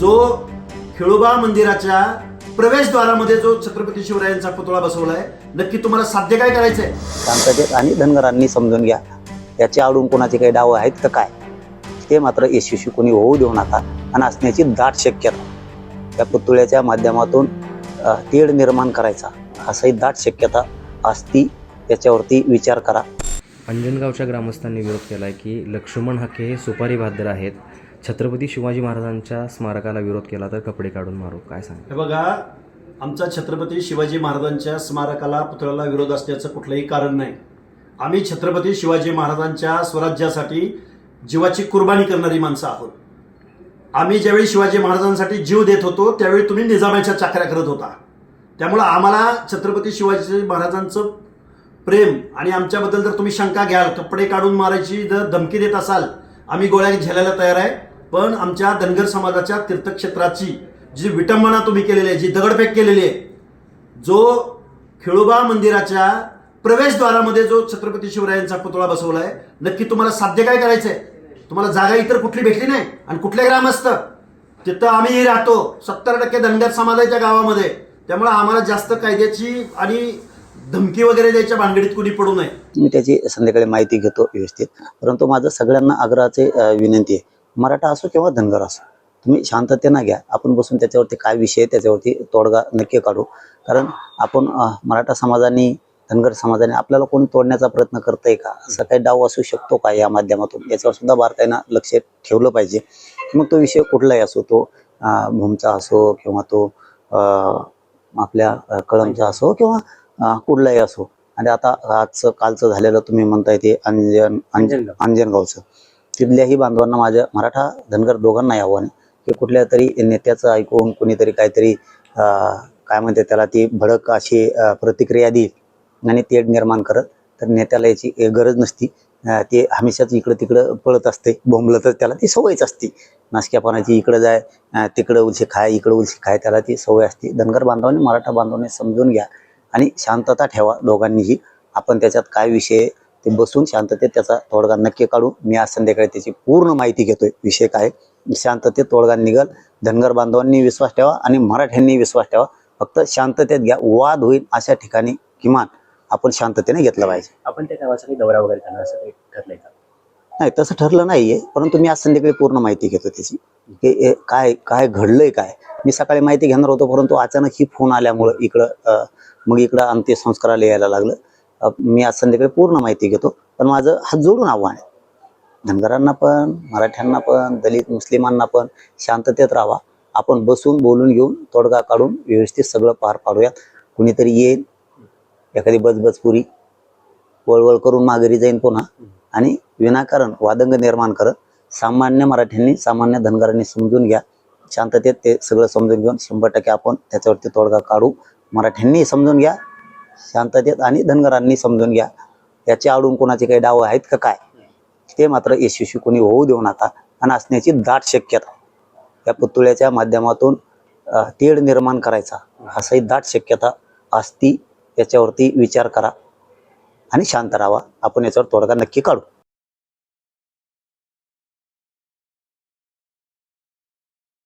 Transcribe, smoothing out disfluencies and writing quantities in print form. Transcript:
जो खेळोबा मंदिराच्या प्रवेशद्वारामध्ये जो छत्रपती शिवरायांचा पुतळा बसवलाय, नक्की तुम्हाला साध्य काय करायचंय? शांततेत आणि धनगरांनी समजून घ्या, याच्या आडून कोणाचे काही डाव आहेत का काय, ते मात्र यशस्वी कोणी होऊ देऊ नका. आणि असण्याची दाट शक्यता त्या पुतळ्याच्या माध्यमातून तेढ निर्माण करायचा असाही दाट शक्यता असती, याच्यावरती विचार करा. अंजनगावच्या ग्रामस्थांनी विरोध केला आहे की लक्ष्मण हाके हे सुपारी बांधर आहेत. छत्रपती शिवाजी महाराजांच्या स्मारकाला विरोध केला तर कपडे काढून मारू, काय सांग? हे बघा, आमचा छत्रपती शिवाजी महाराजांच्या स्मारकाला पुतळ्याला विरोध असण्याचं कुठलंही कारण नाही. आम्ही छत्रपती शिवाजी महाराजांच्या स्वराज्यासाठी जीवाची कुर्बानी करणारी माणसं आहोत. आम्ही ज्यावेळी शिवाजी महाराजांसाठी जीव देत होतो त्यावेळी तुम्ही निजामाच्या चाकऱ्या करत होता. त्यामुळं आम्हाला छत्रपती शिवाजी महाराजांचं प्रेम आणि आमच्याबद्दल जर तुम्ही शंका घ्याल, कपडे काढून मारायची जर धमकी देत असाल, आम्ही गोळ्या झेलायला तयार आहे. पण आमच्या धनगर समाजाच्या तीर्थक्षेत्राची जी विटंबना तुम्ही केलेली आहे, जी दगडफेक केलेली आहे, जो खेळोबा मंदिराच्या प्रवेशद्वारामध्ये जो छत्रपती शिवरायांचा पुतळा बसवलाय, नक्की तुम्हाला साध्य काय करायचंय? तुम्हाला जागा इतर कुठली भेटली नाही. आणि कुठले ग्रामस्थ तिथं आम्ही राहतो 70% धनगर समाजाच्या गावामध्ये. त्यामुळे आम्हाला जास्त कायद्याची आणि धमकी वगैरे द्यायच्या भानगडीत कुणी पडू नये. मी त्याची संध्याकाळी माहिती घेतो व्यवस्थित. परंतु माझं सगळ्यांना आग्रहाचे विनंती आहे, मराठा असो किंवा धनगर असो, तुम्ही शांततेनं घ्या. आपण बसून त्याच्यावरती काय विषय आहे त्याच्यावरती तोडगा नक्की काढू. कारण आपण मराठा समाजाने, धनगर समाजाने आपल्याला कोणी तोडण्याचा प्रयत्न करतंय का, असं काही डाव असू शकतो का या माध्यमातून, याच्यावर सुद्धा बारकाईनं लक्ष ठेवलं पाहिजे. मग तो विषय कुठलाही असो, तो भूमचा असो किंवा तो आपल्या कळमचा असो किंवा कुठलाही असो. आणि आता कालचं झालेलं तुम्ही म्हणताय ते अंजनगावचं, तिथल्याही बांधवांना, माझ्या मराठा धनगर दोघांना आव्हान आहे की कुठल्या तरी नेत्याचं ऐकून कोणीतरी काहीतरी काय म्हणते त्याला, ती भडक अशी प्रतिक्रिया देईल आणि तेढ निर्माण करत, तर नेत्याला याची गरज नसती. ते हमेशाच इकडं तिकडं पळत असते, बोंबलतच, त्याला ती सवयच असते नासक्यापणाची. इकडं जाय, तिकडं उलशी खाय, इकडं उलशी खाय, त्याला ती सवय असते. धनगर बांधवांनी, मराठा बांधवांनी समजून घ्या आणि शांतता ठेवा दोघांनीही. आपण त्याच्यात काय विषय ते बसून शांततेत त्याचा तोडगा नक्की काढू. मी आज संध्याकाळी त्याची पूर्ण माहिती घेतोय, विषय काय, शांततेत तोडगा निघल. धनगर बांधवांनी विश्वास ठेवा आणि मराठ्यांनी विश्वास ठेवा. फक्त शांततेत घ्या, वाद होईल अशा ठिकाणी किमान आपण शांततेने घेतलं पाहिजे. आपण त्या गावासाठी दौरा वगैरे करणार असं काही ठरलंय का? नाही, तसं ठरलं नाहीये. परंतु मी आज संध्याकाळी पूर्ण माहिती घेतो त्याची, की काय काय घडलंय काय. मी सकाळी माहिती घेणार होतो, परंतु अचानक ही फोन आल्यामुळं मग इकडं अंत्यसंस्काराला यायला लागलं. मी आज संध्याकाळी पूर्ण माहिती घेतो. पण माझं हात जोडून आव्हान आहे धनगरांना पण, मराठ्यांना पण, दलित मुस्लिमांना पण, शांततेत राहावा. आपण बसून बोलून घेऊन तोडगा काढून व्यवस्थित सगळं पार पाडूयात. कुणीतरी येईल, एखादी बजबजपुरी वळवळ करून माघारी जाईन पुन्हा, आणि विनाकारण वादंग निर्माण करत. सामान्य मराठ्यांनी, सामान्य धनगरांनी समजून घ्या. शांततेत ते सगळं समजून घेऊन 100% आपण त्याच्यावरती तोडगा काढू. मराठ्यांनी समजून घ्या शांततेत आणि धनगरांनी समजून घ्या. याच्या आडून कोणाचे काही डाव आहेत का काय, ते मात्र यशस्वी कोणी होऊ देऊ नका. आणि असण्याची दाट शक्यता त्या पुतळ्याच्या माध्यमातून तेढ निर्माण करायचा असाही दाट शक्यता असती, याच्यावरती विचार करा आणि शांत राहावा. आपण याच्यावर तोडगा नक्की काढू.